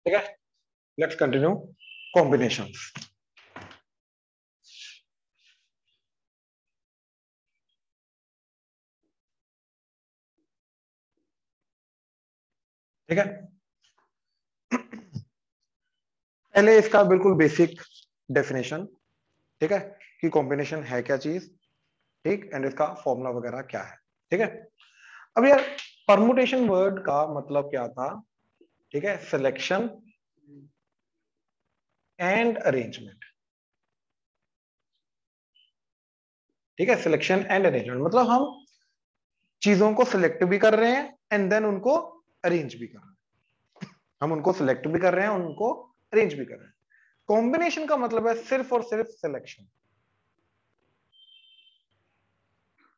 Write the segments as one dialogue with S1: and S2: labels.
S1: ठीक है, let's continue combinations. ठीक है, पहले इसका बिल्कुल बेसिक डेफिनेशन, ठीक है, कि कॉम्बिनेशन है क्या चीज, ठीक, एंड इसका फॉर्मूला वगैरह क्या है। ठीक है, अब यार परमुटेशन वर्ड का मतलब क्या था, ठीक है, सिलेक्शन एंड अरेंजमेंट। ठीक है, सिलेक्शन एंड अरेंजमेंट मतलब हम चीजों को सिलेक्ट भी कर रहे हैं एंड देन उनको अरेंज भी कर रहे हैं। हम उनको सिलेक्ट भी कर रहे हैं, उनको अरेंज भी कर रहे हैं। कॉम्बिनेशन का मतलब है सिर्फ और सिर्फ सिलेक्शन,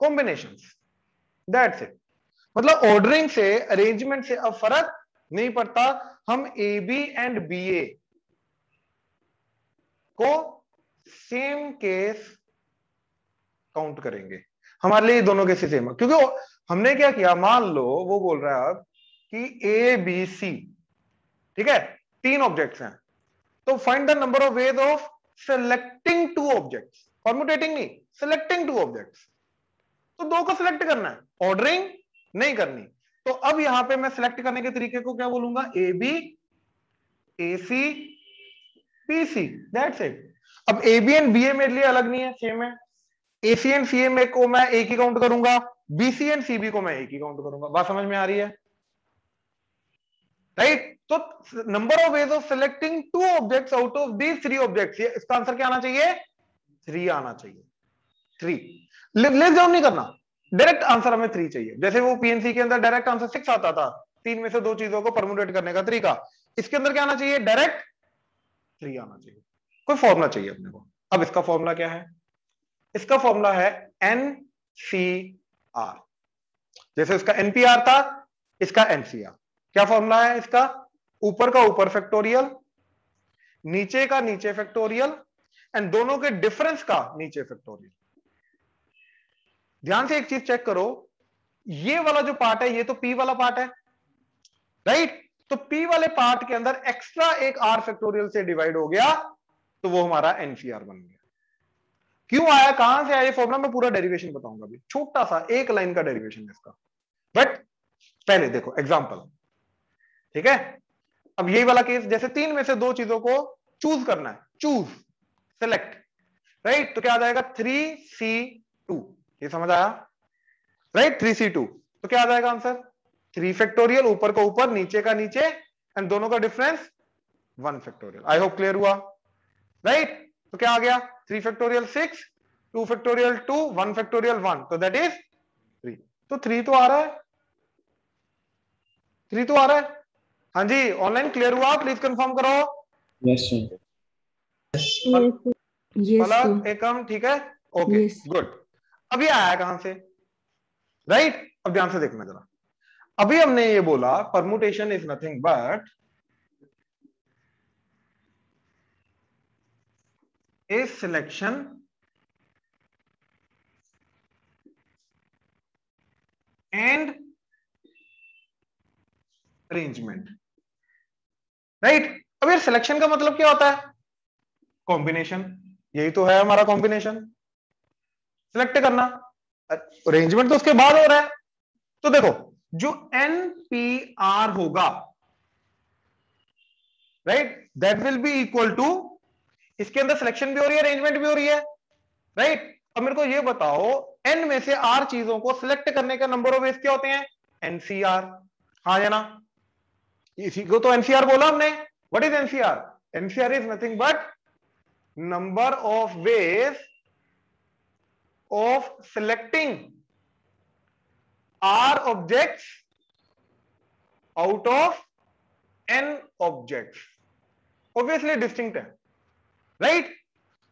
S1: कॉम्बिनेशन, दैट्स इट। मतलब ऑर्डरिंग से, अरेंजमेंट से अब फर्क नहीं पड़ता। हम ए बी एंड बी ए को सेम केस काउंट करेंगे, हमारे लिए दोनों केसेस सेम है। क्योंकि हमने क्या किया, मान लो वो बोल रहा है अब कि ए बी सी, ठीक है, तीन ऑब्जेक्ट्स हैं, तो find the number of ways of selecting two objects, permutating नहीं, सेलेक्टिंग टू ऑब्जेक्ट्स। तो दो को सिलेक्ट करना है, ऑर्डरिंग नहीं करनी। तो अब यहां पे मैं सिलेक्ट करने के तरीके को क्या बोलूंगा, A B, A C, B C, that's it. अब A B and B A मेरे लिए अलग नहीं है, सेम है। ए सी एंड सी ए में को मैं एक ही काउंट करूंगा, B C and C B को मैं एक ही काउंट करूंगा। बात समझ में आ रही है, राइट? तो number of ways of selecting two objects out of these three objects, इसका आंसर क्या आना चाहिए, थ्री आना चाहिए। थ्री, लेस डाउन नहीं करना, डायरेक्ट आंसर हमें थ्री चाहिए। जैसे वो पीएनसी के अंदर डायरेक्ट आंसर सिक्स आता था, तीन में से दो चीजों को परमुटेट करने का तरीका, इसके अंदर क्या आना चाहिए, डायरेक्ट थ्री आना चाहिए। कोई फॉर्मूला चाहिए अपने को। अब इसका फॉर्मूला क्या है, इसका फॉर्मूला है एन सी आर। जैसे इसका एनपीआर था, इसका एनसीआर। क्या फॉर्मूला है इसका, ऊपर का ऊपर फैक्टोरियल, नीचे का नीचे फैक्टोरियल, एंड दोनों के डिफरेंस का नीचे फैक्टोरियल। ध्यान से एक चीज चेक करो, ये वाला जो पार्ट है ये तो पी वाला पार्ट है, राइट? तो पी वाले पार्ट के अंदर एक्स्ट्रा एक आर फैक्टोरियल से डिवाइड हो गया, तो वो हमारा एनसीआर बन गया। क्यों आया, कहां से आया ये फॉर्मूला, मैं पूरा डेरिवेशन बताऊंगा अभी, छोटा सा एक लाइन का डेरिवेशन है इसका। बट पहले देखो एग्जांपल, ठीक है। अब यही वाला केस, जैसे तीन में से दो चीजों को चूज करना है, चूज, सेलेक्ट, राइट? तो क्या आ जाएगा, 3C2, ये समझ आया, राइट? 3C2, तो क्या आ जाएगा आंसर, 3 फैक्टोरियल, ऊपर का ऊपर नीचे का नीचे, एंड दोनों का डिफरेंस 1 फैक्टोरियल। आई होप क्लियर हुआ, राइट? तो क्या आ गया, 3 फैक्टोरियल 6, 2 फैक्टोरियल 2, 1 फैक्टोरियल 1, तो दैट इज 3। तो 3 तो आ रहा है, 3 तो आ रहा है। हाँ जी, ऑनलाइन क्लियर हुआ, प्लीज कंफर्म करो।
S2: यस सर,
S1: पलक एकम, ठीक है, ओके गुड। अभी आया कहां से, राइट? अब ध्यान से देखना जरा, अभी हमने ये बोला permutation is nothing but A selection and arrangement, right? अब यार सिलेक्शन का मतलब क्या होता है, कॉम्बिनेशन, यही तो है हमारा कॉम्बिनेशन, सिलेक्ट करना। अरेंजमेंट तो उसके बाद हो रहा है। तो देखो, जो एनपीआर होगा, right, that will be equal to, इसके अंदर सिलेक्शन भी हो रही है, अरेंजमेंट भी हो रही है, राइट? अब मेरे को ये बताओ, एन में से आर चीजों को सिलेक्ट करने का नंबर ऑफ वेज क्या होते हैं, एनसीआर। हाँ या ना, इसी को तो एनसीआर बोला हमने। What is NCR, NCR is nothing but number of ways of selecting r objects out of n objects. Obviously distinct है, राइट?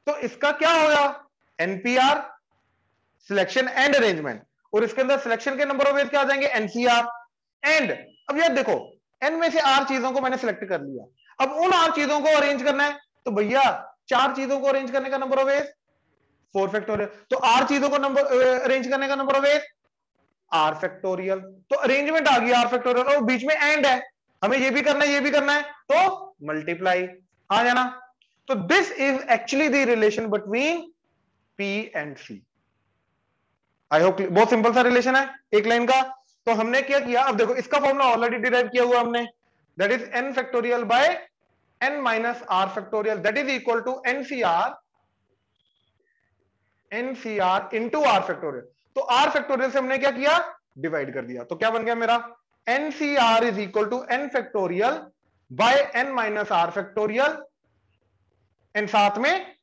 S1: तो इसका क्या होगा, एनपीआर, सिलेक्शन एंड अरेंजमेंट, और इसके अंदर सिलेक्शन के नंबर ऑफ वेज क्या आ जाएंगे, एनसीआर। एंड अब यार देखो, एन में से आर चीजों को मैंने सिलेक्ट कर लिया, अब उन आर चीजों को अरेंज करना है, तो भैया चार चीजों को अरेंज करने का नंबर ऑफ वेज 4 फैक्टोरियल, तो आर चीजों को नंबर अरेंज करने का number of ways r factorial. तो अरेंजमेंट आ गई आर फैक्टोरियल, और बीच में एंड है, हमें ये भी करना है, ये भी करना है, तो मल्टीप्लाई आ जाना। तो this is actually the relation between P and C। I hope बहुत सिंपल सा रिलेशन है एक लाइन का। तो हमने क्या किया, अब देखो इसका फॉर्मूला ऑलरेडी डिराइव किया हुआ हमने, that is n factorial by n minus r factorial, that is equal to NCR into r factorial. तो r फैक्टोरियल से हमने क्या किया, डिवाइड कर दिया। तो क्या बन गया मेरा, NCR is equal to n factorial by n minus r factorial and साथ में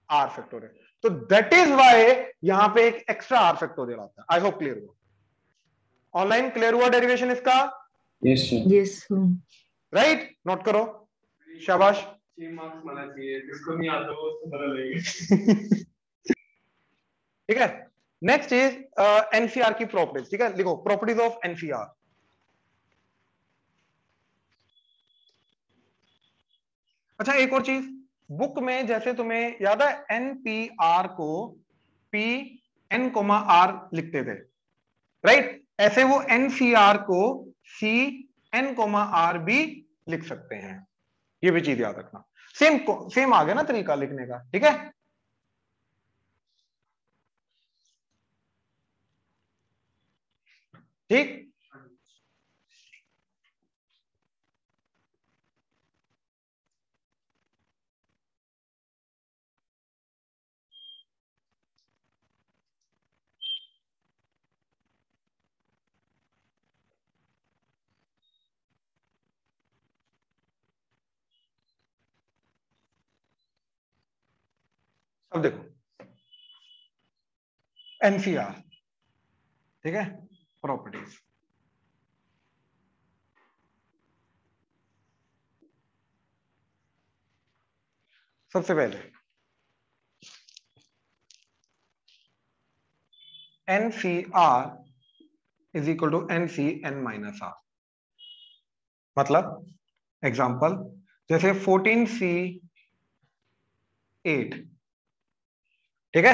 S1: r फैक्टोरियल। तो दैट इज वाई यहां पे एक एक्स्ट्रा r फैक्टोरियल आता है। आई होप क्लियर हुआ, ऑनलाइन क्लियर हुआ डेरिवेशन इसका?
S2: Yes sir.
S3: Yes
S1: right, note करो, शाबाश।
S4: 6 मार्क्स माना चाहिए, जिसको नहीं आता वो उसको बदल लेंगे।
S1: ठीक है, नेक्स्ट इज एनसीआर की प्रॉपर्टीज। ठीक है, लिखो प्रॉपर्टीज ऑफ एनसीआर। अच्छा एक और चीज, बुक में जैसे तुम्हें याद है एनपीआर को पी एन कोमा आर लिखते थे, राइट, ऐसे वो एनसीआर को सी एन कोमा आर भी लिख सकते हैं। ये भी चीज याद रखना, सेम आ गया ना तरीका लिखने का। ठीक है, ठीक। अब देखो एनसीआर, ठीक है, प्रॉपर्टीज। सबसे पहले NCR is equal to NCN minus r. मतलब एग्जाम्पल जैसे 14C8, ठीक है,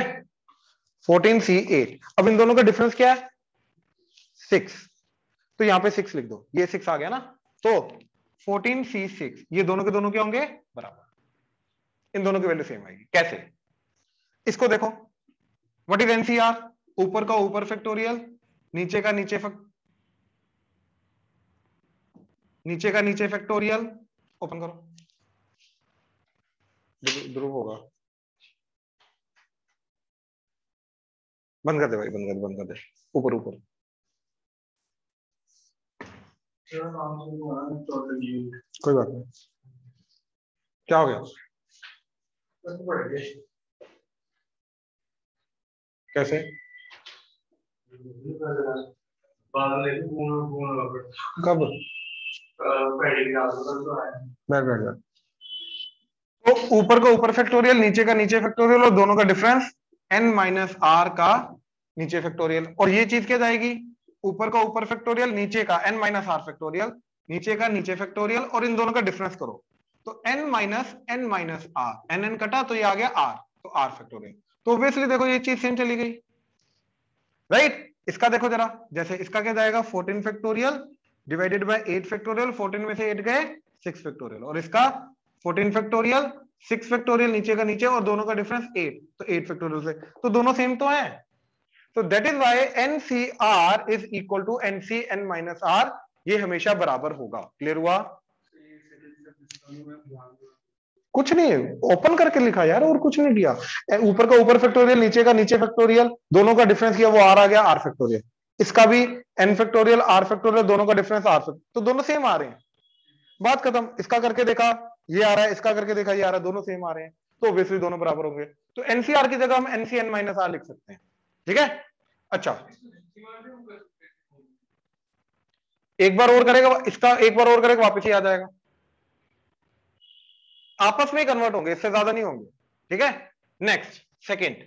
S1: 14C8। अब इन दोनों का डिफरेंस क्या है, 6। तो यहां पे 6 लिख दो, ये 6 आ गया ना। तो 14C6, ये दोनों के दोनों क्या होंगे, बराबर। इन दोनों की वैल्यू सेम आएगी। कैसे, इसको देखो, व्हाट इज एनसीआर, ऊपर का ऊपर फैक्टोरियल, नीचे का नीचे नीचे का नीचे फैक्टोरियल। ओपन करो, ध्रुव होगा, बंद कर दे भाई, बंद कर दे, ऊपर ऊपर। कोई बात नहीं, क्या हो गया, कैसे, कब, बैठ बैठ बैठ। तो ऊपर का ऊपर फैक्टोरियल, नीचे का नीचे फैक्टोरियल, और दोनों का डिफरेंस n माइनस आर का नीचे फैक्टोरियल। और ये चीज क्या जाएगी, ऊपर का ऊपर फैक्टोरियल, नीचे का n माइनस आर फैक्टोरियल, नीचे का नीचे फैक्टोरियल, और इन दोनों का डिफरेंस करो। तो n माइनस आर, n कटा तो ये आ गया r, तो r फैक्टोरियल। तो ऑब्वियसली देखो ये चीज सेम चली गई, राइट। इसका देखो जरा, जैसे इसका क्या जाएगा, 14 फैक्टोरियल डिवाइडेड बाय 8 फैक्टोरियल, 14 में से 8 गए 6 फैक्टोरियल, और इसका 14 फैक्टोरियल 6 फैक्टोरियल, नीचे का नीचे, और दोनों का डिफरेंस 8, तो 8 फैक्टोरियल से, तो दोनों सेम तो है। तो that is why NCR is equal to NCN minus r, ये हमेशा बराबर होगा। क्लियर हुआ, कुछ नहीं, ओपन करके लिखा यार, और कुछ नहीं किया। ऊपर का ऊपर फैक्टोरियल, नीचे का नीचे फैक्टोरियल, दोनों का डिफरेंस किया, वो आर आ गया, आर फैक्टोरियल। इसका भी एन फैक्टोरियल आर फैक्टोरियल, दोनों का डिफरेंस आर फैक्टोरियल, तो दोनों सेम आ रहे हैं, बात खत्म। इसका करके देखा ये आ रहा है, इसका करके देखा ये आ रहा है, दोनों सेम आ रहे हैं, तो ऑब्वियसली दोनों बराबर होंगे। तो एनसीआर की जगह हम एनसीएन माइनस आर लिख सकते हैं। ठीक है, अच्छा एक बार और करेगा इसका, एक बार और करेगा वापस ही आ जाएगा, आपस में कन्वर्ट होंगे, इससे ज्यादा नहीं होंगे। ठीक है, next second,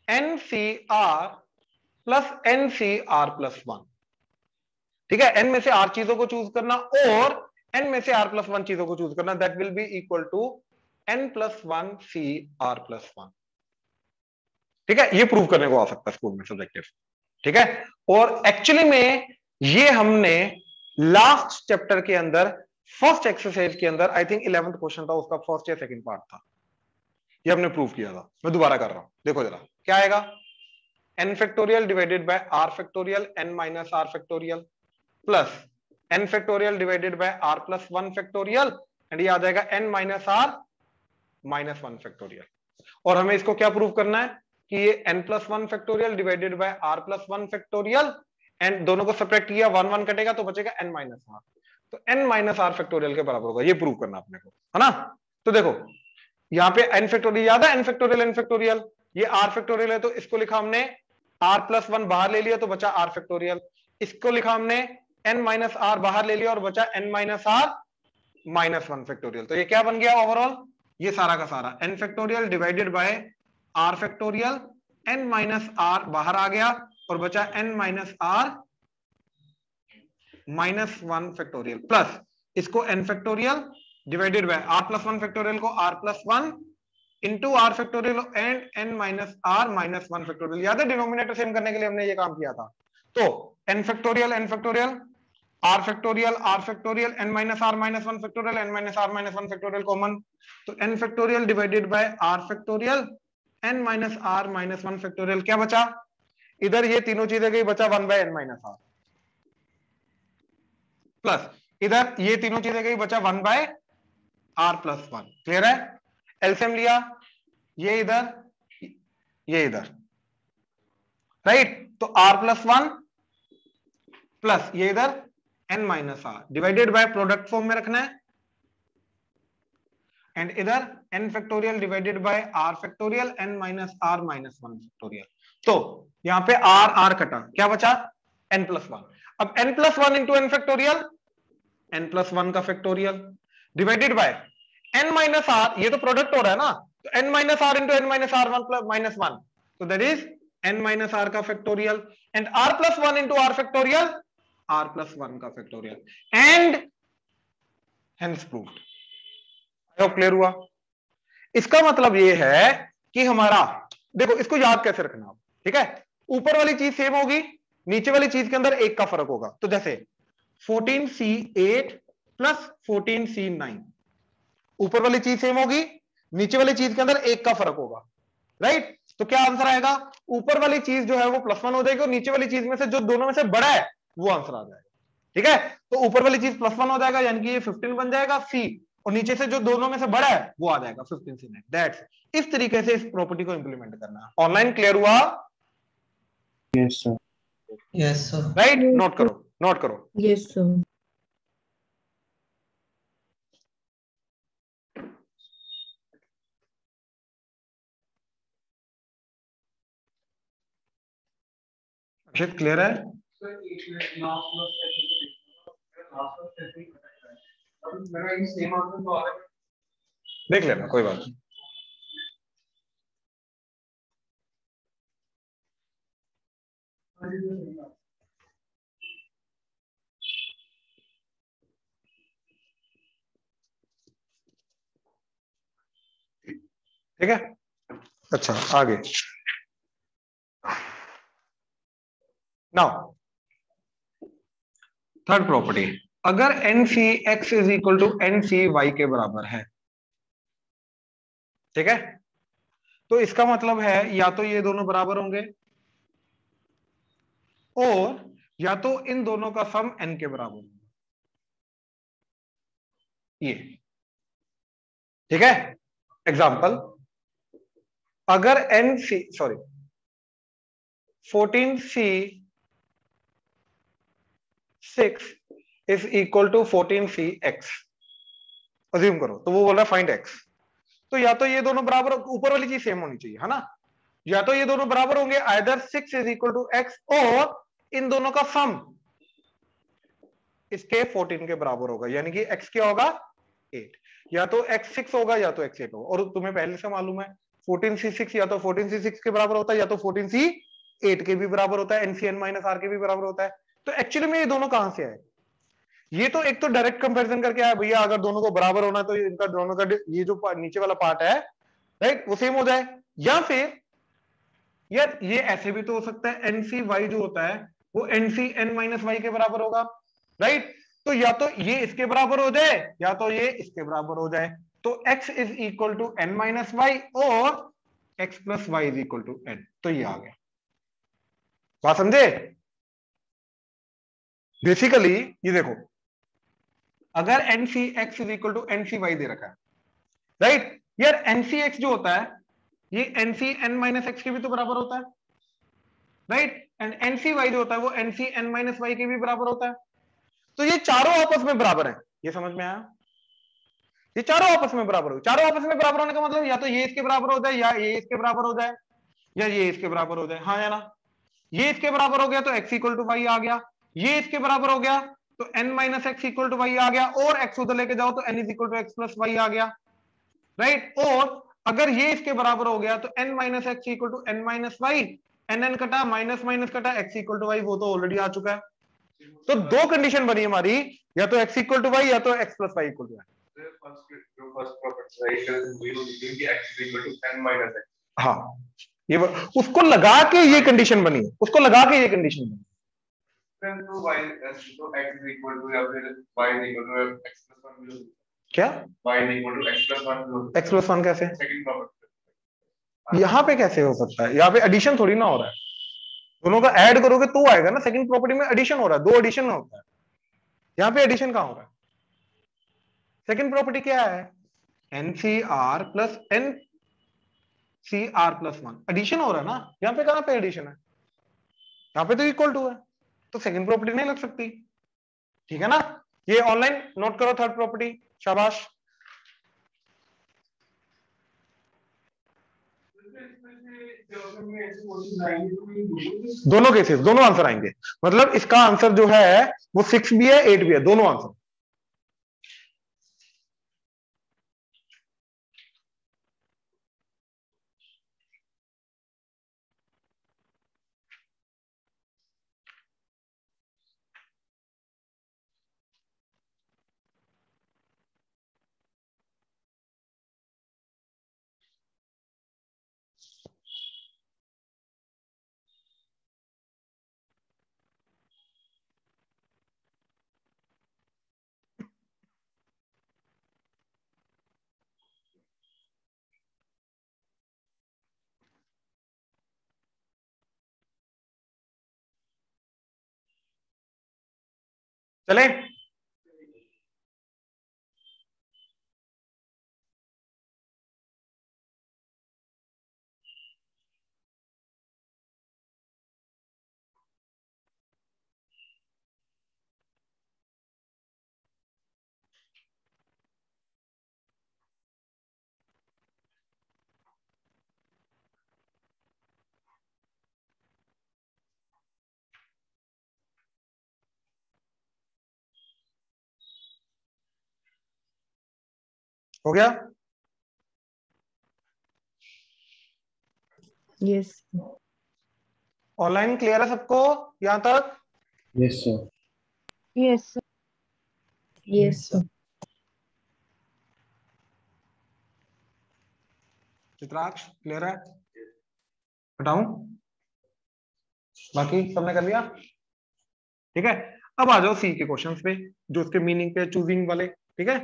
S1: NCR plus NCR plus 1। ठीक है, एन में से आर चीजों को चूज करना और एन में से आर प्लस 1 चीजों को चूज करना, that will be equal to n plus 1 C r plus 1। ठीक है, ये प्रूव करने को आ सकता है स्कूल में सब्जेक्टिव। ठीक है, और एक्चुअली में ये हमने लास्ट चैप्टर के अंदर फर्स्ट एक्सरसाइज के अंदर आई थिंक 11th क्वेश्चन था, उसका फर्स्ट या सेकंड पार्ट था, ये हमने प्रूव किया था। मैं दोबारा कर रहा हूं, देखो जरा क्या आएगा। n factorial divided by r factorial n minus r factorial plus n factorial divided by r plus 1 factorial and ये आ जाएगा n minus r minus 1 factorial. और हमें इसको क्या प्रूव करना है कि ये n plus 1 factorial divided by r plus 1 factorial and दोनों को सब्ट्रैक्ट किया, 1 1 कटेगा तो बचेगा n माइनस r, तो n माइनस r फैक्टोरियल के बराबर होगा। ये प्रूव करना अपने को, है ना। तो देखो यहाँ पे n फैक्टोरियल याद है, n फैक्टोरियल, ये r फैक्टोरियल है तो इसको लिखा हमने r प्लस 1 बाहर ले लिया तो बचा r फैक्टोरियल, इसको लिखा हमने n माइनस r बाहर ले लिया और बचा n minus r minus 1 factorial. तो ये क्या बन गया ओवरऑल, ये सारा का सारा n factorial divided by r factorial, n minus r बाहर आ गया और बचा n minus r minus 1 factorial plus इसको n factorial divided by r plus 1 factorial को r plus 1 into r factorial and n minus r minus 1 factorial. याद है denominator same करने के लिए हमने ये काम किया था। तो n factorial r factorial n minus r minus 1 factorial n minus r minus 1 factorial common, तो n factorial divided by r factorial n minus r minus 1 factorial. क्या बचा इधर, ये तीनों चीजें गई, बचा 1 by n minus r plus इधर ये तीनों चीजें गई, बचा 1 बाय r प्लस 1। क्लियर है, एलसीएम लिया, ये इधर राइट, तो r प्लस 1 प्लस ये इधर n minus r divided by product form में रखना है एंड इधर n factorial divided by r factorial n minus r minus 1 factorial. तो यहां पे r कटा, क्या बचा n प्लस 1। अब n plus 1 into n factorial n plus 1 का factorial divided bye n minus r, ये तो प्रोडक्ट हो रहा है ना, तो n minus r into n minus r 1 plus minus 1, तो that is n minus r का factorial and r plus 1 into r factorial r plus 1 का factorial and hence proved. I hope clear हुआ। इसका मतलब ये है कि हमारा, देखो इसको याद कैसे रखना आप, ठीक है, ऊपर वाली चीज सेम होगी, नीचे वाली चीज के अंदर एक का फर्क होगा। तो जैसे 14C8 प्लस 14C9, ऊपर वाली चीज सेम होगी, नीचे वाली चीज के अंदर एक का फर्क होगा, राइट। तो क्या आंसर आएगा, ऊपर वाली चीज जो है वो +1 हो जाएगी और नीचे वाली चीज में से जो दोनों में से बड़ा है वो आंसर आ जाएगा, ठीक है। तो ऊपर वाली चीज +1 हो जाएगा यानी कि ये 15 बन जाएगा सी, और नीचे से जो दोनों में से बड़ा है वो आ जाएगा 15C9। दैट्स, इस तरीके से इस प्रॉपर्टी को इंप्लीमेंट करना है। ऑनलाइन क्लियर हुआ?
S2: Yes sir,
S3: yes sir,
S1: right, note करो।
S5: Yes sir.
S1: अक्षित क्लियर है? देख लेना, कोई बात नहीं। ठीक है, अच्छा आगे नाउ थर्ड प्रॉपर्टी, अगर NCX is equal to NCY के बराबर है, ठीक है, तो इसका मतलब है या तो ये दोनों बराबर होंगे और या तो इन दोनों का सम n के बराबर होगा, ये ठीक है। एग्जाम्पल, अगर 14C6 is equal to 14CX assume करो, तो वो बोल रहा है फाइंड x, तो या तो ये दोनों बराबर, ऊपर वाली चीज सेम होनी चाहिए, है ना, या तो ये दोनों बराबर होंगे either 6 is equal to x और इन दोनों का सम इसके 14 के बराबर होगा, यानी कि x क्या होगा 8, या तो x 6 होगा या तो x 8 होगा। और तुम्हें पहले से मालूम है 14C6 या तो 14C6 के बराबर होता है या तो 14C8 के भी बराबर होता है, NCN माइनस R के भी बराबर होता है। तो एक्चुअली में ये दोनों कहां से आए, ये तो एक तो डायरेक्ट कंपैरिजन करके आया भैया, अगर दोनों को बराबर होना तो इनका दोनों का ये जो नीचे वाला पार्ट है राइट वो सेम हो जाए, या फिर यार ये ऐसे भी तो हो सकता है NCY जो होता है वो NCN माइनस Y के बराबर होगा, राइट। तो या तो ये इसके बराबर हो जाए या तो ये इसके बराबर हो जाए। तो x is equal to n minus y और x plus y is equal to n। तो ये आ गया, बात समझे? बेसिकली ये देखो, अगर NC x is equal to NC y दे रखा है, राइट यार, एनसी एक्स जो होता है ये एनसी एन माइनस एक्स के भी तो बराबर होता है, राइट, एंड एनसी वाई जो होता है वो एनसी एन माइनस वाई के भी बराबर होता है। तो ये चारों आपस में बराबर है, ये समझ में आया? ये चारों आपस में बराबर हो, चारों आपस में बराबर होने का मतलब या तो ये इसके बराबर हो जाए या ये इसके बराबर हो जाए या ये इसके बराबर हो जाए, हाँ या ना? ये इसके बराबर हो गया तो x इक्वल टू वाई आ गया, ये इसके बराबर हो गया तो n minus x equal to y आ गया, और x उधर लेके जाओ तो n is equal to x plus y आ गया, राइट। और अगर ये इसके बराबर हो गया तो n minus x equal to n minus y, n कटा माइनस माइनस कटा x इक्वल टू वाई, वो तो ऑलरेडी आ चुका है। तो दो कंडीशन बनी हमारी, या तो x इक्वल टू वाई या तो x plus y equal to y. हाँ, ये उसको लगा के ये कंडीशन बनी है, उसको लगा के ये कंडीशन बनी। क्या x प्लस वन कैसे? यहाँ पे कैसे हो सकता है? यहाँ पे एडिशन थोड़ी ना हो रहा है, दोनों का ऐड करोगे तो आएगा ना। सेकंड प्रॉपर्टी में एडिशन हो रहा है, दो एडिशन होता है, यहाँ पे एडिशन कहाँ हो रहा है? सेकंड प्रॉपर्टी क्या है? NCR plus n C r plus one, addition हो रहा है ना। यहाँ पे कहां पे एडिशन है? यहाँ पे तो इक्वल टू है, तो सेकंड प्रॉपर्टी नहीं लग सकती, ठीक है ना? ये ऑनलाइन नोट करो थर्ड प्रॉपर्टी, शाबाश। दोनों केसेस, दोनों आंसर आएंगे, मतलब इसका आंसर जो है वो 6 भी है 8 भी है, दोनों आंसर। चले, हो गया?
S3: यस
S1: ऑनलाइन क्लियर है सबको यहां तक?
S2: Yes sir.
S3: Yes yes
S1: Chitraksh clear है? हटाऊं? बाकी सबने कर लिया? ठीक है, अब आ जाओ सी के क्वेश्चंस पे, जो उसके मीनिंग पे चूजिंग वाले, ठीक है।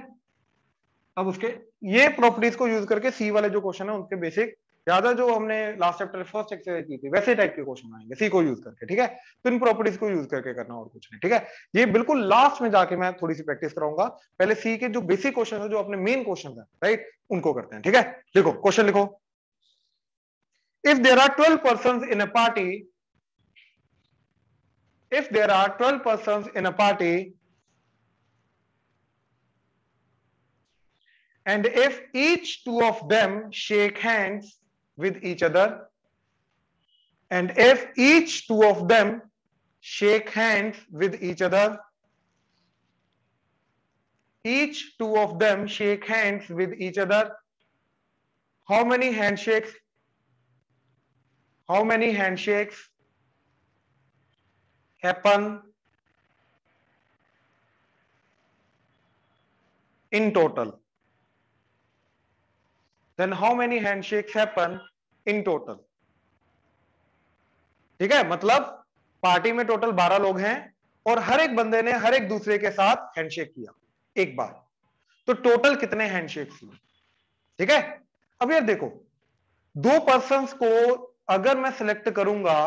S1: अब उसके ये प्रॉपर्टीज को यूज करके सी वाले जो क्वेश्चन है उनके बेसिक ज्यादा, जो हमने लास्ट चैप्टर फर्स्ट एक्सरसाइज की थी वैसे टाइप के क्वेश्चन आएंगे सी को यूज करके, ठीक है। तो इन प्रॉपर्टीज को यूज करके करना और कुछ नहीं, ठीक है। ये बिल्कुल लास्ट में जाके मैं थोड़ी सी प्रैक्टिस कराऊंगा, पहले सी के जो बेसिक क्वेश्चन है, जो अपने मेन क्वेश्चन है, राइट, उनको करते हैं, ठीक है। देखो क्वेश्चन लिखो, if there are 12 person in a party, if there are 12 persons in a party and if each two of them shake hands with each other, and if each two of them shake hands with each other, each two of them shake hands with each other, how many handshakes happen in total? Then how many handshakes happen in total? ठीक है, मतलब party में total 12 लोग हैं और हर एक बंदे ने हर एक दूसरे के साथ हैंडशेक किया एक बार, तो टोटल कितने हैंडशेक्स हुए? ठीक है। अब यार देखो, दो पर्सन्स को अगर मैं सिलेक्ट करूंगा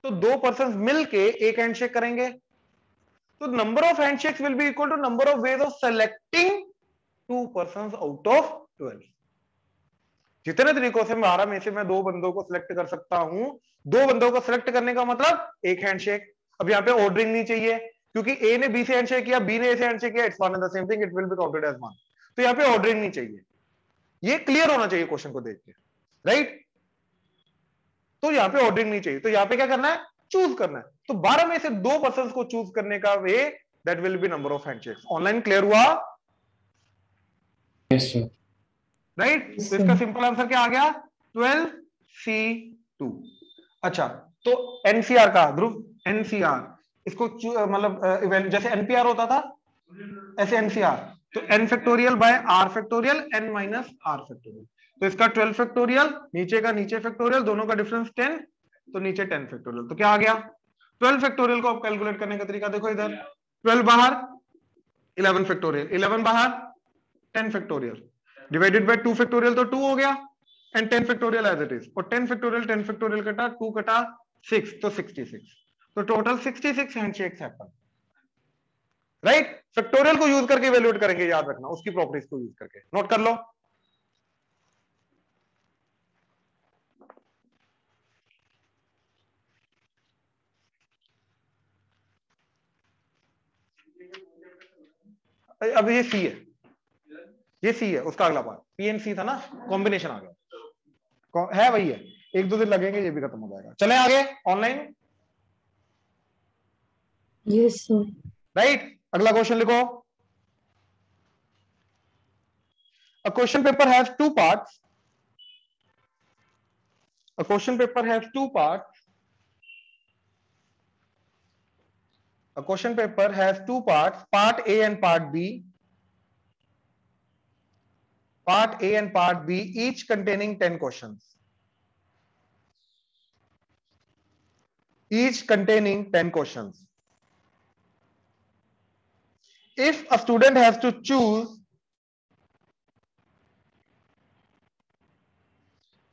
S1: तो दो पर्सन्स मिलके एक हैंडशेक करेंगे, तो number of handshakes will be equal to number of ways of selecting two persons out of 12। जितने तरीकों से 12 में से मैं दो बंदों को सिलेक्ट कर सकता हूं, दो बंदों को सिलेक्ट करने का मतलब एक हैंडशेक। अब यहां पे ऑर्डरिंग नहीं चाहिए, क्योंकि ए ने बी से हैंडशेक किया, बी ने ए से हैंडशेक किया, it's one and the same thing, it will be counted as one. तो यहां पे ऑर्डरिंग नहीं चाहिए, ये क्लियर होना चाहिए क्वेश्चन को देख के, राइट। तो यहां पे ऑर्डरिंग नहीं चाहिए, तो यहां पे क्या करना है, चूज करना है। तो 12 में से दो पर्सन को चूज करने का way, that will be number of handshakes. Online clear हुआ?
S2: Yes sir.
S1: राइट। तो इसका सिंपल आंसर क्या आ गया, 12C2। अच्छा, तो एनसीआर का ध्रुव, एनसीआर इसको मतलब जैसे एनपीआर होता था ऐसे एनसीआर, तो N factorial by R factorial, N minus R factorial. तो इसका 12 फैक्टोरियल, नीचे का नीचे फैक्टोरियल, दोनों का डिफरेंस 10, तो नीचे 10 फैक्टोरियल। तो क्या आ गया, 12 फैक्टोरियल को आप कैलकुलेट करने का तरीका देखो इधर, 12 बाहर 11 फैक्टोरियल, 11 बाहर 10 फैक्टोरियल, डिवाइडेड बाय 2 फैक्टोरियल, तो 2 हो गया, and 10 factorial as it is, और 10 फैक्टोरियल कटा 2 कटा 6, तो 66। तो total 66 handshakes happen, right. Factorial को यूज करके इवैल्यूएट करेंगे, याद रखना, उसकी प्रॉपर्टीज को यूज करके, नोट कर लो। अब ये सी है, ये सी है, उसका अगला पार्ट पीएनसी था ना, कॉम्बिनेशन आ गया, है वही है, एक दो दिन लगेंगे, ये भी खत्म हो जाएगा। चले आगे ऑनलाइन,
S3: यस सर।
S1: राइट। अगला क्वेश्चन लिखो। A question paper has two parts. A question paper has two parts. A question paper has two parts, part A and part B. Part A and part B, each containing 10 questions. Each containing 10 questions. If a student has to choose,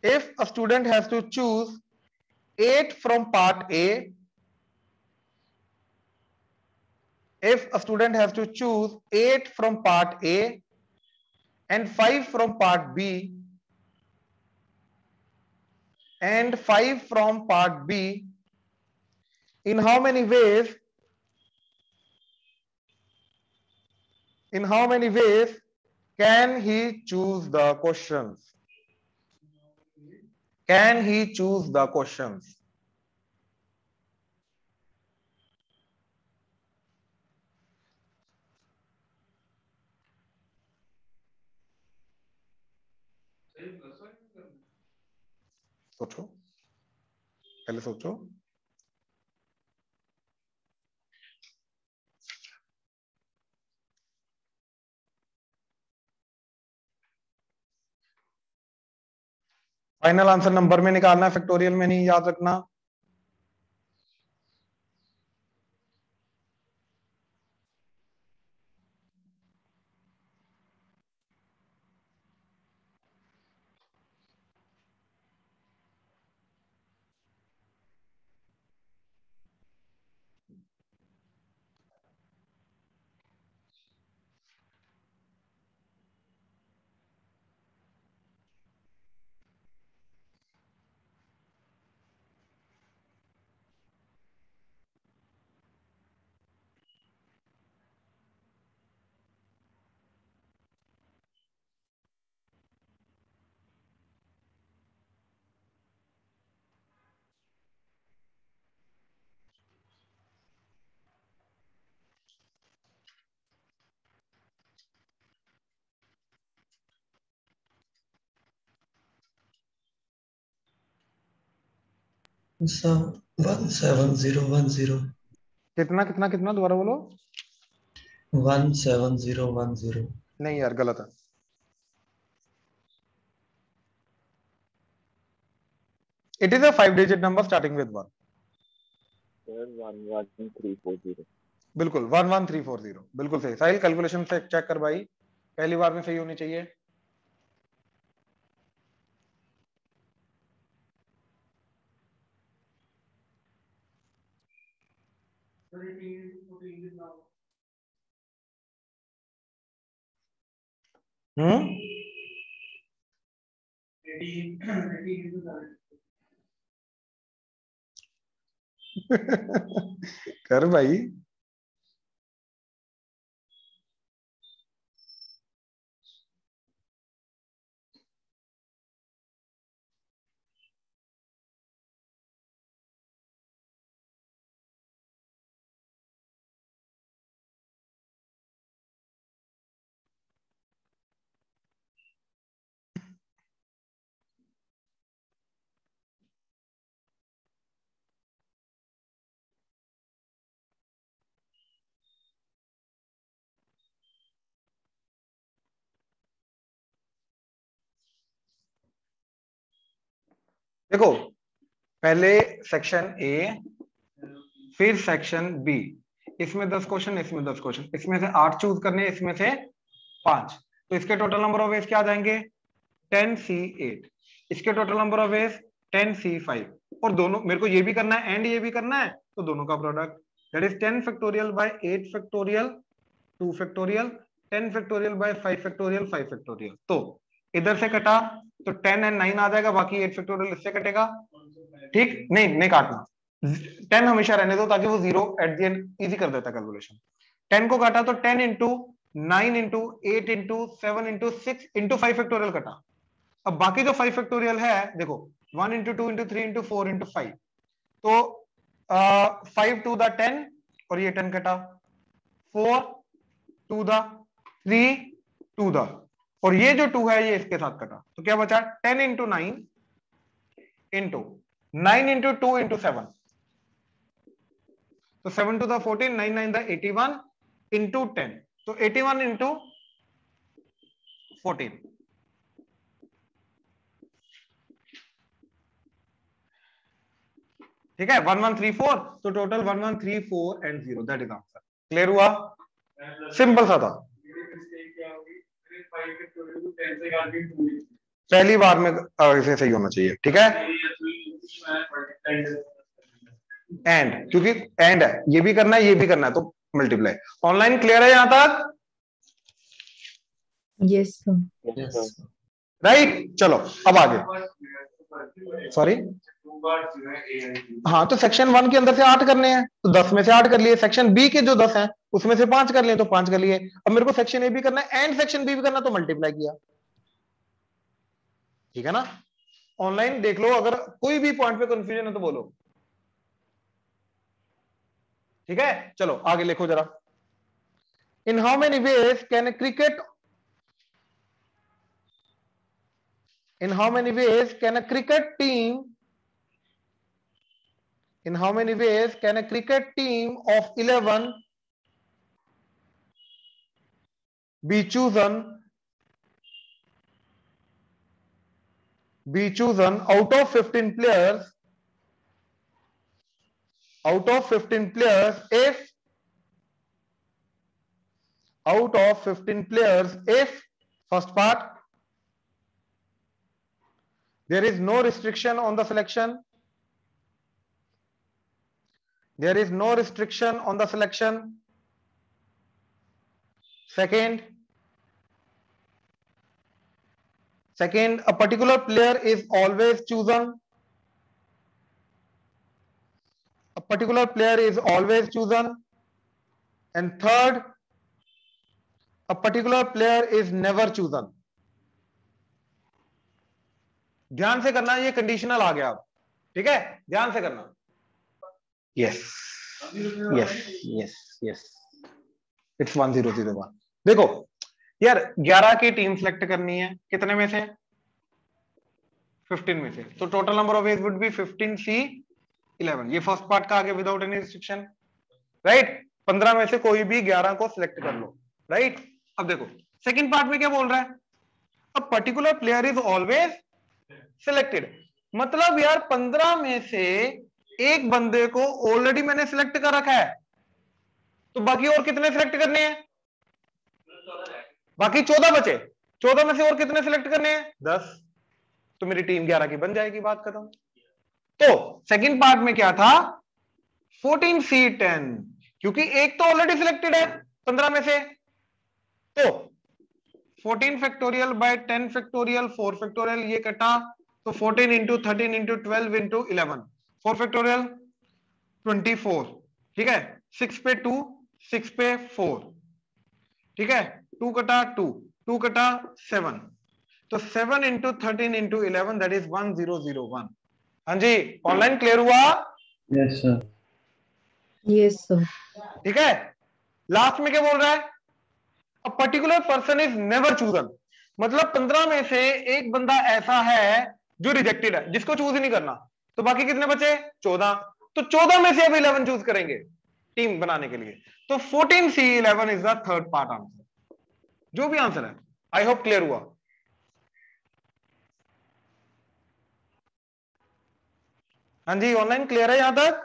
S1: if a student has to choose 8 from part A, if a student has to choose 8 from part A and 5 from part B and 5 from part B, in how many ways can he choose the questions? Can he choose the questions? सोचो, पहले सोचो। Final answer number में निकालना है, factorial में नहीं, याद रखना।
S5: सर 17010
S1: कितना कितना कितना, दोबारा बोलो।
S5: 17010
S1: नहीं यार, गलत है। It is a 5-digit number starting with 1.
S6: Sir, 11340.
S1: बिल्कुल 11340 बिल्कुल सही। साहिल कैलकुलेशन से चेक कर भाई, पहली बार में सही होनी चाहिए। हम्म कर भाई। देखो पहले सेक्शन ए, फिर सेक्शन बी, इसमें 10 क्वेश्चन, इसमें 10 क्वेश्चन, इसमें से 8 चूज करने, इसमें से 5, तो इसके टोटल नंबर ऑफ वेज क्या आ जाएंगे 10C8, इसके total number of veg 10C5, और दोनों मेरे को ये भी करना है एंड ये भी करना है, तो दोनों का product that is 10 factorial by 8 factorial 2 factorial 10 factorial by 5 factorial 5 factorial. तो इधर से कटा तो 10 एंड 9 आ जाएगा, बाकी 8 फैक्टोरियल इससे कटेगा, ठीक, नहीं काटना, 10 हमेशा रहने दो ताकि वो 0 एट द एंड इजी कर देता कैलकुलेशन। 10 को काटा तो 10 into 9 into 8 into 7 into 6 into 5 factorial कटा। अब बाकी जो 5 फैक्टोरियल है देखो 1 इंटू 2 इंटू 3 इंटू 4 इंटू 5, तो 5 टू द 10 और ये 10 कटा, 4 टू द 3 टू द, और ये जो 2 है ये इसके साथ कटा, तो क्या बचा 10 इंटू 9 इंटू 9 इंटू 2 इंटू 7, तो 7 टू द 14, 9 9 द 81 इंटू 10, तो 81 इंटू 14, ठीक है 1134, तो total 1134 and 0, that is answer. Clear हुआ, सिंपल सा था, पहली बार में इसे सही होना चाहिए, ठीक है। एंड क्योंकि एंड है, ये भी करना है ये भी करना है, तो मल्टीप्लाई। ऑनलाइन क्लियर है यहां तक?
S3: Yes, sir.
S1: राइट, चलो अब आगे, सॉरी, हाँ तो सेक्शन 1 के अंदर से 8 करने हैं, तो 10 में से 8 कर लिए, सेक्शन बी के जो 10 हैं उसमें से 5 कर लिए, तो 5 कर लिए। अब मेरे को सेक्शन ए भी करना है एंड सेक्शन बी भी करना, तो मल्टीप्लाई किया, ठीक है ना। ऑनलाइन देख लो, अगर कोई भी पॉइंट पे कंफ्यूजन है तो बोलो, ठीक है। चलो आगे लिखो जरा, in how many ways can cricket, in how many ways can a cricket team, in how many ways can a cricket team of 11 be chosen out of 15 players, if out of 15 players if first part there is no restriction on the selection, there is no restriction on the selection, second a particular player is always chosen, a particular player is always chosen, and third a particular player is never chosen। ध्यान से करना, ये conditional आ गया अब, ठीक है, ध्यान से करना। Yes yes yes yes, it's 1001। देखो यार 11 की टीम सेलेक्ट करनी है, कितने में से 15 में से, तो total number of veg would be 15C11, ये फर्स्ट पार्ट का आगे विदाउट एनी रिस्ट्रिक्शन, राइट। 15 में से कोई भी 11 को सिलेक्ट कर लो, राइट। अब देखो सेकंड पार्ट में क्या बोल रहा है, a particular player is always selected, मतलब यार 15 में से एक बंदे को ऑलरेडी मैंने सिलेक्ट कर रखा है, तो बाकी और कितने सिलेक्ट करने हैं? बाकी 14 बचे। 14 में से और कितने सिलेक्ट करने हैं? 10। तो मेरी टीम 11 की बन जाएगी, बात खत्म। तो सेकंड पार्ट में क्या था? 14C10, क्योंकि एक तो ऑलरेडी सिलेक्टेड है 15 में से, तो 14 फैक्टोरियल बाय 10 फैक्टोरियल 4 फैक्टोरियल, ये कटा, तो 14 इंटू 13 इंटू 12 इंटू 11, 4 फैक्टोरियल 24, ठीक है। 6 पे 2, 6 पे 4, ठीक है। 2 कटा 2, 2 कटा 7, तो 7 इंटू 13 इंटू 11 दैट इज 1001। हाँ जी, ऑनलाइन क्लियर हुआ?
S2: Yes, sir.
S3: Yes, sir.
S1: ठीक है। लास्ट में क्या बोल रहा है? A particular person is never chosen, मतलब 15 में से एक बंदा ऐसा है जो रिजेक्टेड है, जिसको चूज ही नहीं करना। तो बाकी कितने बचे? 14। तो 14 में से अब 11 चूज करेंगे टीम बनाने के लिए। तो 14C11 is the third part answer, जो भी आंसर है। आई होप क्लियर हुआ। हाँ जी, ऑनलाइन क्लियर है यहां तक?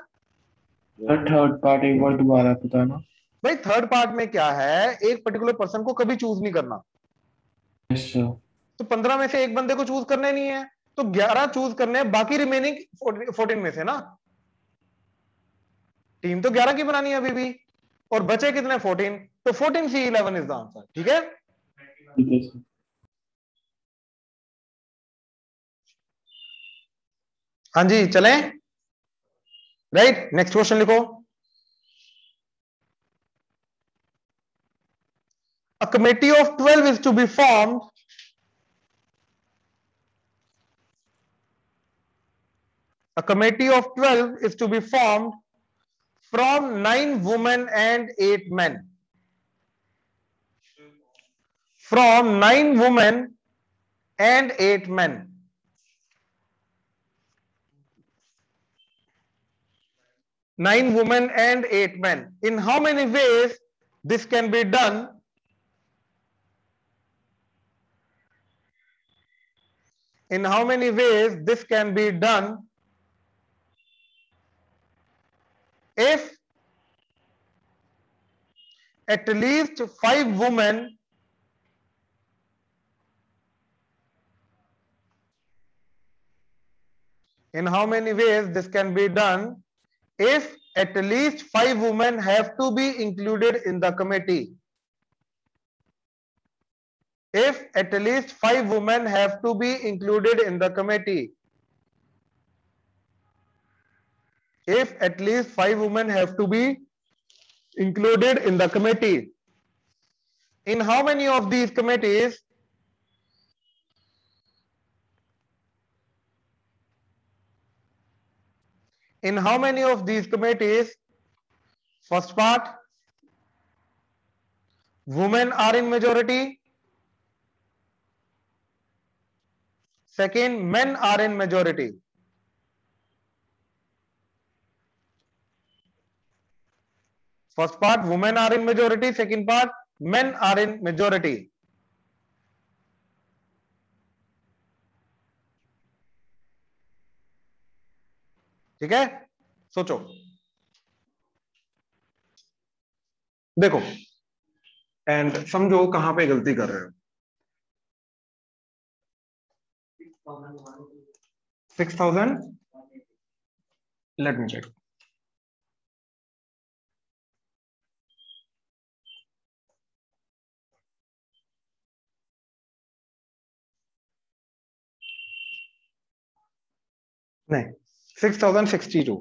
S2: Sir, third part एक बार दोबारा बताना।
S1: भाई थर्ड पार्ट में क्या है, एक पर्टिकुलर पर्सन को कभी चूज नहीं करना।
S2: Yes, sir.
S1: तो 15 में से एक बंदे को चूज करना ही नहीं है, तो 11 चूज करने हैं, बाकी रिमेनिंग 14 में से ना। टीम तो 11 की बनानी है अभी भी, और बचे कितने? 14। तो 14C11 इज द आंसर, ठीक है।
S2: ठीक है सर।
S1: हाँ जी, चलें। राइट, नेक्स्ट क्वेश्चन लिखो। A committee of 12 is to be formed from 9 women and 8 men. From 9 women and 8 men. 9 women and 8 men. In how many ways this can be done? In how many ways this can be done if at least 5 women in how many ways this can be done if at least 5 women have to be included in the committee? If at least 5 women have to be included in the committee. If at least 5 women have to be included in the committee. In how many of these committees first part, women are in majority. Second, men are in majority. First part, women are in majority. Second part, men are in majority. ठीक है, सोचो। देखो and समझो कहां पे गलती कर रहे हो। 6,000, लेट मी चेक। नहीं, 6,062।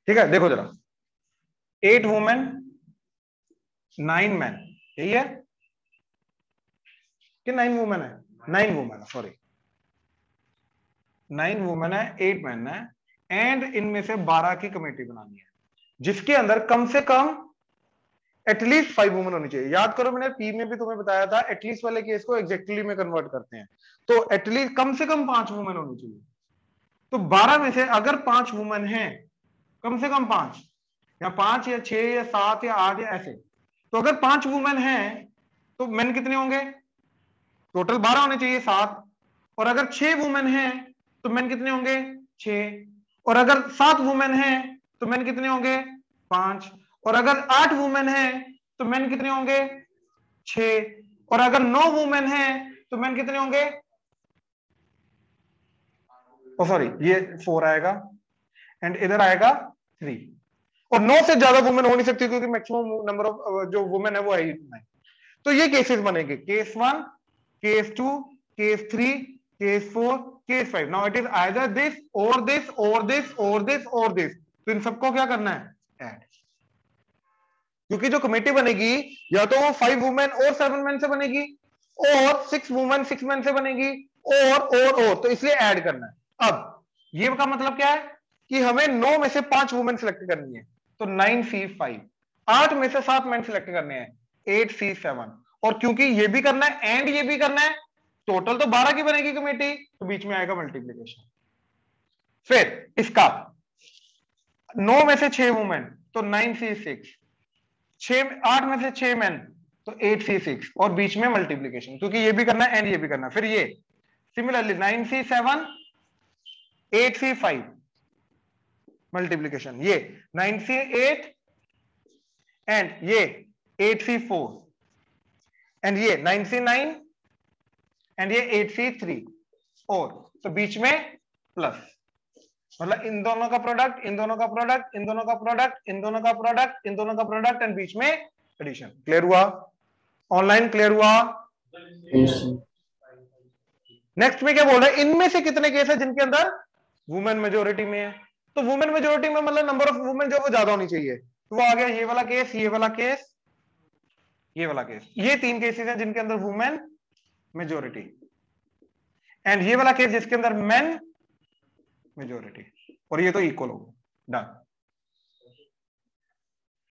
S1: ठीक है, देखो जरा, 8 वुमेन 9 मैन, यही है कि 9 वुमेन है? 9 वुमेन, सॉरी 9 वुमेन है, 8 मैन है, एंड इनमें से 12 की कमेटी बनानी है, जिसके अंदर कम से कम एटलीस्ट 5 वुमेन होनी चाहिए। याद करो, मैंने पी में भी तुम्हें बताया था, एटलीस्ट वाले केस को एग्जैक्टली में कन्वर्ट करते हैं, तो एटलीस्ट कम से कम 5 वुमेन होनी चाहिए। तो 12 में से अगर 5 वुमेन है, कम से कम 5 या 5 या 6 या 7 या 8 या ऐसे, तो अगर 5 वुमेन है तो मेन कितने होंगे? टोटल 12 होने चाहिए, 7। और अगर 6 वुमेन है तो मेन कितने होंगे? 6। और अगर 7 वुमेन है तो मेन कितने होंगे? 5। और अगर 8 वुमेन है तो मेन कितने होंगे 6, और अगर 9 वुमेन है तो मेन कितने होंगे, सॉरी ये 4 आएगा एंड इधर आएगा 3, और 9 से ज्यादा वुमेन हो नहीं सकती क्योंकि मैक्सिमम नंबर ऑफ जो वुमेन है वो है ही इतना। तो ये केसेस बनेंगे, case 1, case 2, case 3, case 4, case 5। Now it is either this और दिस और दिस और दिस और दिस। तो इन सबको क्या करना है, ऐड। क्योंकि जो कमेटी बनेगी या तो वो 5 वुमेन और 7 मेन से बनेगी, और 6 वुमेन 6 मेन से बनेगी, और तो इसलिए ऐड करना है। अब ये का मतलब क्या है कि हमें 9 में से 5 वुमेन सिलेक्ट करनी है, तो 9C5। 8 में से 7 मेन सिलेक्ट करने हैं, 8C7। और क्योंकि ये भी करना है एंड ये भी करना है, टोटल तो 12 की बनेगी कमेटी, तो बीच में आएगा मल्टीप्लीकेशन। फिर इसका 9 में से 6 वुमेन तो 9C6, 8 में से 6 मेन तो 8C6, और बीच में मल्टीप्लीकेशन क्योंकि ये भी करना है एंड ये भी करना है। फिर ये सिमिलरली 9C7, 8C5 मल्टीप्लीकेशन, ये 9C8 एंड ये 8C4 एंड ये 9C9 एंड ये 8C3, और तो बीच में प्लस, मतलब इन दोनों का प्रोडक्ट, इन दोनों का प्रोडक्ट, इन दोनों का प्रोडक्ट, इन दोनों का प्रोडक्ट, इन दोनों का प्रोडक्ट एंड बीच में एडिशन। क्लियर हुआ? ऑनलाइन क्लियर हुआ? नेक्स्ट में क्या बोल रहा है, इनमें से कितने केस है जिनके अंदर वुमेन मेजोरिटी में है? तो वुमेन मेजोरिटी में मतलब नंबर ऑफ वुमेन जो वो ज्यादा होनी चाहिए, तो वो आ गया ये वाला केस, ये वाला केस, ये वाला केस। ये 3 केसेस हैं जिनके अंदर वुमेन मेजोरिटी, एंड ये वाला केस जिसके अंदर मेन मेजोरिटी, और ये तो इक्वल होगा। डन।